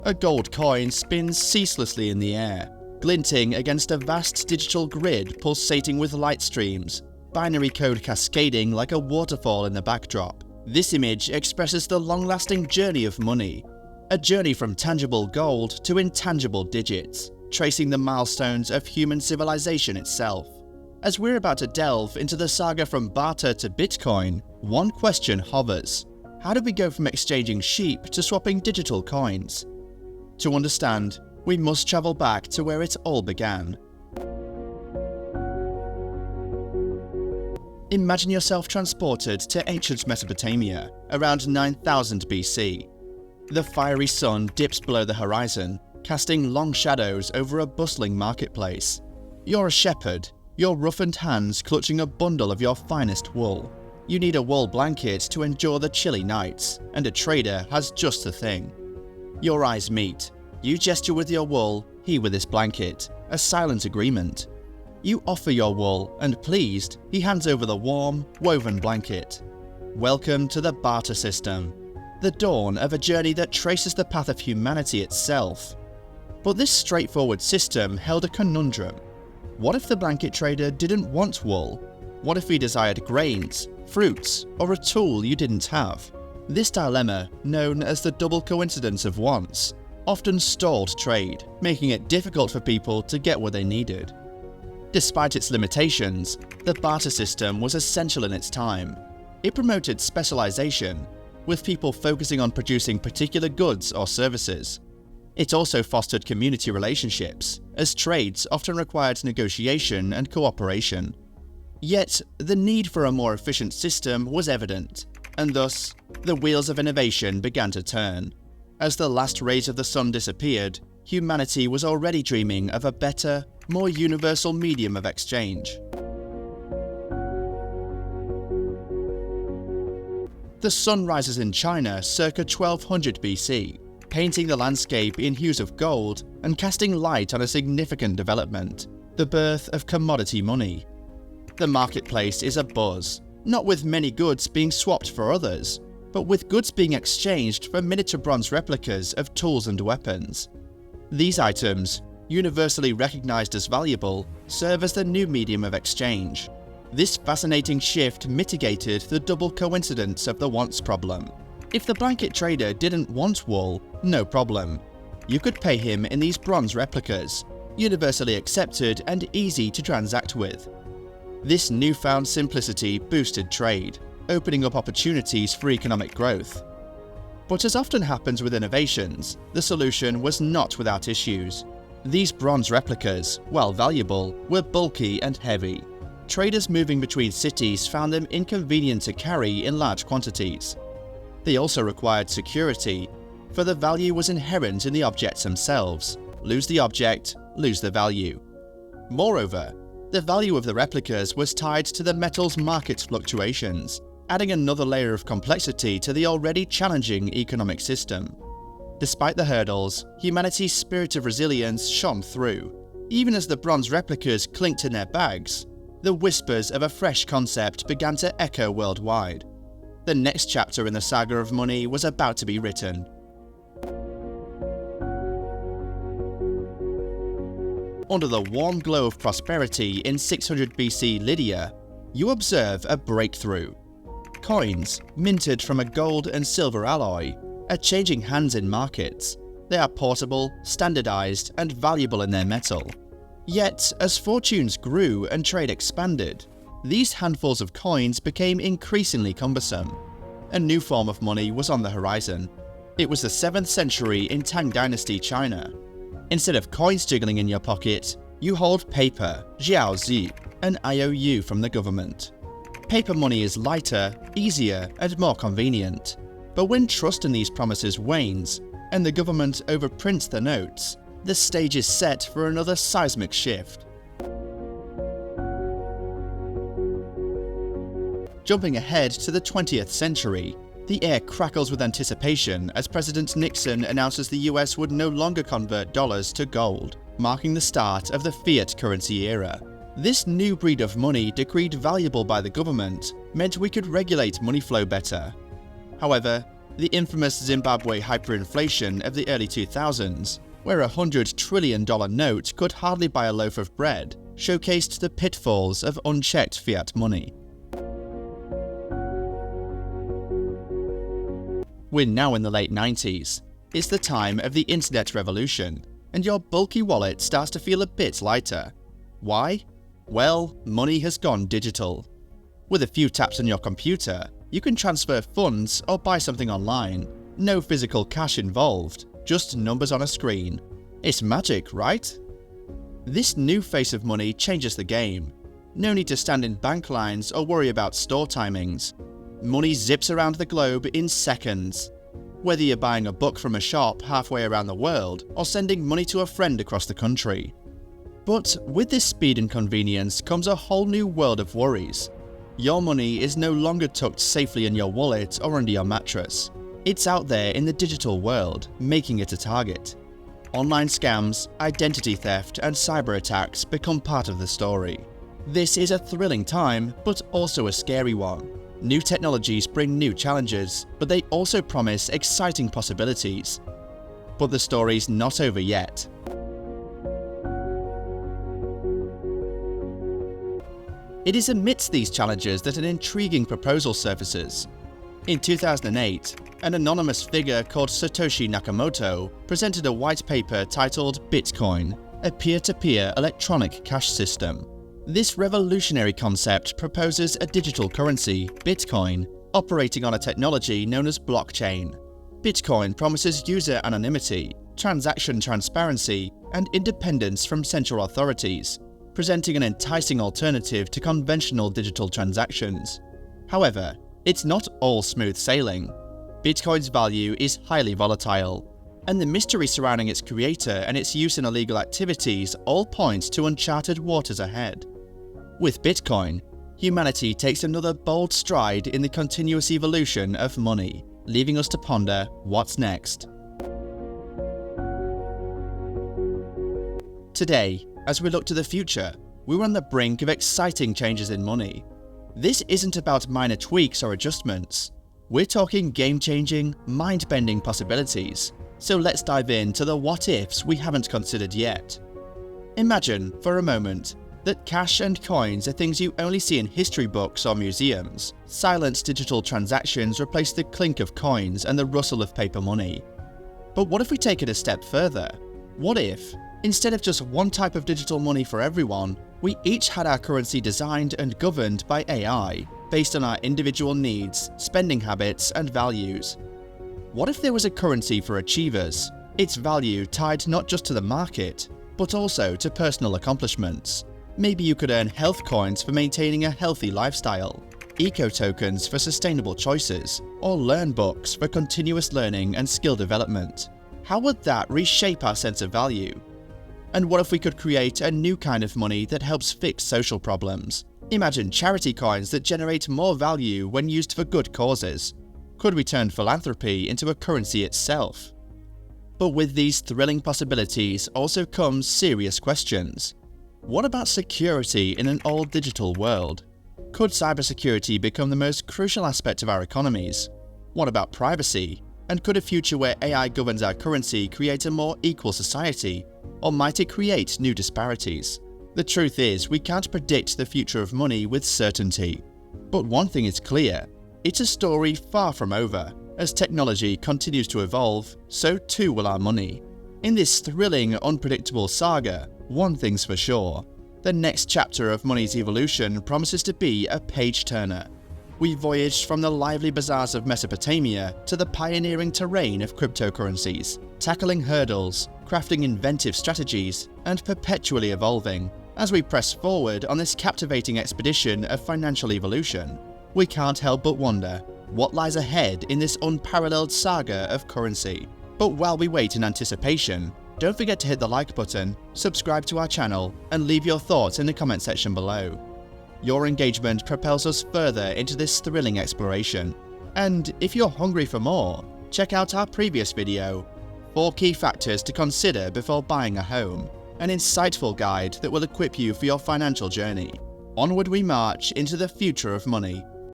A gold coin spins ceaselessly in the air, glinting against a vast digital grid pulsating with light streams, binary code cascading like a waterfall in the backdrop. This image expresses the long-lasting journey of money, a journey from tangible gold to intangible digits, tracing the milestones of human civilization itself. As we're about to delve into the saga from barter to Bitcoin, one question hovers. How did we go from exchanging sheep to swapping digital coins? To understand, we must travel back to where it all began. Imagine yourself transported to ancient Mesopotamia, around 9000 BC. The fiery sun dips below the horizon, casting long shadows over a bustling marketplace. You're a shepherd, your roughened hands clutching a bundle of your finest wool. You need a wool blanket to endure the chilly nights, and a trader has just the thing. Your eyes meet. You gesture with your wool, he with his blanket, a silent agreement. You offer your wool, and pleased, he hands over the warm, woven blanket. Welcome to the barter system, the dawn of a journey that traces the path of humanity itself. But this straightforward system held a conundrum. What if the blanket trader didn't want wool? What if he desired grains, fruits, or a tool you didn't have? This dilemma, known as the double coincidence of wants, often stalled trade, making it difficult for people to get what they needed. Despite its limitations, the barter system was essential in its time. It promoted specialization, with people focusing on producing particular goods or services. It also fostered community relationships, as trades often required negotiation and cooperation. Yet, the need for a more efficient system was evident, and thus, the wheels of innovation began to turn. As the last rays of the sun disappeared, humanity was already dreaming of a better, more universal medium of exchange. The sun rises in China circa 1200 BC, painting the landscape in hues of gold and casting light on a significant development, the birth of commodity money. The marketplace is abuzz, not with many goods being swapped for others, but with goods being exchanged for miniature bronze replicas of tools and weapons. These items, universally recognized as valuable, serve as the new medium of exchange. This fascinating shift mitigated the double coincidence of the wants problem. If the blanket trader didn't want wool, no problem. You could pay him in these bronze replicas, universally accepted and easy to transact with. This newfound simplicity boosted trade, opening up opportunities for economic growth. But as often happens with innovations, the solution was not without issues. These bronze replicas, while valuable, were bulky and heavy. Traders moving between cities found them inconvenient to carry in large quantities. They also required security, for the value was inherent in the objects themselves. Lose the object, lose the value. Moreover, the value of the replicas was tied to the metal's market fluctuations, adding another layer of complexity to the already challenging economic system. Despite the hurdles, humanity's spirit of resilience shone through. Even as the bronze replicas clinked in their bags, the whispers of a fresh concept began to echo worldwide. The next chapter in the saga of money was about to be written. Under the warm glow of prosperity in 600 BC Lydia, you observe a breakthrough. Coins, minted from a gold and silver alloy, are changing hands in markets. They are portable, standardized, and valuable in their metal. Yet, as fortunes grew and trade expanded, these handfuls of coins became increasingly cumbersome. A new form of money was on the horizon. It was the 7th century in Tang Dynasty China. Instead of coins jiggling in your pocket, you hold paper, jiaozi, an IOU from the government. Paper money is lighter, easier, and more convenient. But when trust in these promises wanes, and the government overprints the notes, the stage is set for another seismic shift. Jumping ahead to the 20th century, the air crackles with anticipation as President Nixon announces the US would no longer convert dollars to gold, marking the start of the fiat currency era. This new breed of money, decreed valuable by the government, meant we could regulate money flow better. However, The infamous Zimbabwe hyperinflation of the early 2000s, where a $100 trillion note could hardly buy a loaf of bread, showcased the pitfalls of unchecked fiat money. We're now in the late 90s. It's the time of the internet revolution, and your bulky wallet starts to feel a bit lighter. Why? Well, money has gone digital. With a few taps on your computer, you can transfer funds or buy something online. No physical cash involved, just numbers on a screen. It's magic, right? This new face of money changes the game. No need to stand in bank lines or worry about store timings. Money zips around the globe in seconds. Whether you're buying a book from a shop halfway around the world or sending money to a friend across the country. But with this speed and convenience comes a whole new world of worries. Your money is no longer tucked safely in your wallet or under your mattress. It's out there in the digital world, making it a target. Online scams, identity theft, and cyber attacks become part of the story. This is a thrilling time, but also a scary one. New technologies bring new challenges, but they also promise exciting possibilities. But the story's not over yet. It is amidst these challenges that an intriguing proposal surfaces. In 2008, an anonymous figure called Satoshi Nakamoto presented a white paper titled Bitcoin, a peer-to-peer electronic cash system. This revolutionary concept proposes a digital currency, Bitcoin, operating on a technology known as blockchain. Bitcoin promises user anonymity, transaction transparency, and independence from central authorities, presenting an enticing alternative to conventional digital transactions. However, it's not all smooth sailing. Bitcoin's value is highly volatile, and the mystery surrounding its creator and its use in illegal activities all point to uncharted waters ahead. With Bitcoin, humanity takes another bold stride in the continuous evolution of money, leaving us to ponder what's next. Today, as we look to the future, we're on the brink of exciting changes in money. This isn't about minor tweaks or adjustments. We're talking game-changing, mind-bending possibilities. So let's dive into the what-ifs we haven't considered yet. Imagine, for a moment, that cash and coins are things you only see in history books or museums. Silent digital transactions replace the clink of coins and the rustle of paper money. But what if we take it a step further? What if, instead of just one type of digital money for everyone, we each had our currency designed and governed by AI, based on our individual needs, spending habits, and values? What if there was a currency for achievers, its value tied not just to the market, but also to personal accomplishments? Maybe you could earn health coins for maintaining a healthy lifestyle, eco tokens for sustainable choices, or learn books for continuous learning and skill development. How would that reshape our sense of value? And what if we could create a new kind of money that helps fix social problems? Imagine charity coins that generate more value when used for good causes. Could we turn philanthropy into a currency itself? But with these thrilling possibilities also comes serious questions. What about security in an all-digital world? Could cybersecurity become the most crucial aspect of our economies? What about privacy? And could a future where AI governs our currency create a more equal society? Or might it create new disparities? The truth is, we can't predict the future of money with certainty. But one thing is clear, it's a story far from over. As technology continues to evolve, so too will our money. In this thrilling, unpredictable saga, one thing's for sure. The next chapter of money's evolution promises to be a page-turner. We voyaged from the lively bazaars of Mesopotamia to the pioneering terrain of cryptocurrencies, tackling hurdles, crafting inventive strategies, and perpetually evolving. As we press forward on this captivating expedition of financial evolution, we can't help but wonder what lies ahead in this unparalleled saga of currency. But while we wait in anticipation, don't forget to hit the like button, subscribe to our channel, and leave your thoughts in the comment section below. Your engagement propels us further into this thrilling exploration. And if you're hungry for more, check out our previous video, 4 Key Factors to Consider Before Buying a Home, an insightful guide that will equip you for your financial journey. Onward we march into the future of money.